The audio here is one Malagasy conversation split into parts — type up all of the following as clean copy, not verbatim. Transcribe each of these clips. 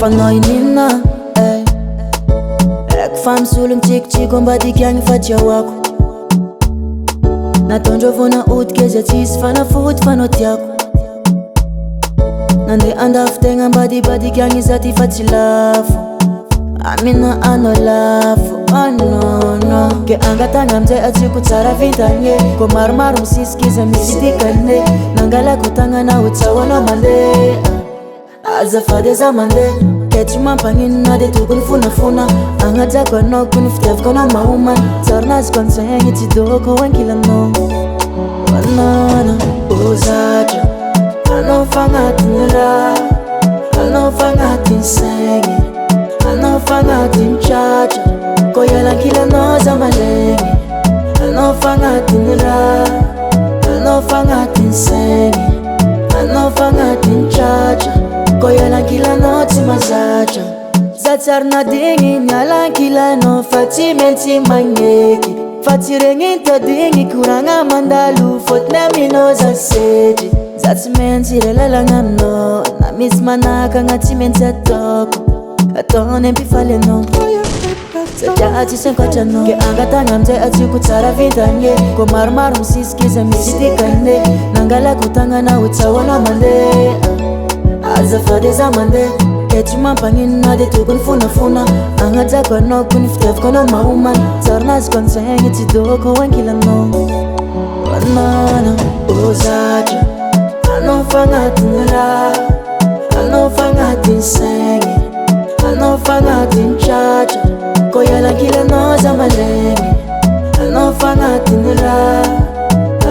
fanao in'inona haiko fa misolo mitsikitsiko ambadiky agny fa tiawako natondro vona odika izy tsisy fanafody fanao tiako nande andafo tegna ambadibadiky agny iza ty fa tsy lafo amina anao lafo nono ke angatagna amizay atsiko tsara vintagny ko maromaro misisikiza misy dikane nangalako tagnana hotsahoanao mandeha azafady za mandeha ke tsy mampagnino de tokony fonafona agnajako anao kony fitiavako anao mahomany tsaronaziko antsaigny tsy doko ankilanao anana ozatra anao fagnatiny raha anao fagnatiny saigny anao fagnatiny tratra ko ialankilanao za malegny anao fagnatiny raha anao fagnatiny saigny anao fagnatiny tratra ko ialankilanao tsy mazatra za tsary nadigny nialankilanao fa tsy maintsy magneky fa tsy regny tadigny koragna mandalo fotony aminao za setry za tsy maintsy relalagna aminao na misy manakagna tsy maintsy ataony ampifaly anao satria tsisy ankoatranao ke angatagna amizay atsiko tsara vintagny ko maromaro misisikiza misy dikane nangalako tagnana hotsahoanao mandeha azafady za mandeha ke tsy mampagnino de tokony fonafona agnajako anao kony fitiavako anao mahomany tsaronaziko antsaigny tsy doko ankilanao anana ozatra anao fagnatiny raha anao fagnatiny saigny anao fagnatiny tratra ko ialankilanao za malegny anao fagnatiny raha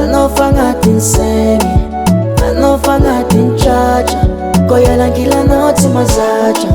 anao fagnatiny saigny anao fagnatiny tratra ko ialankilanao tsy mazatra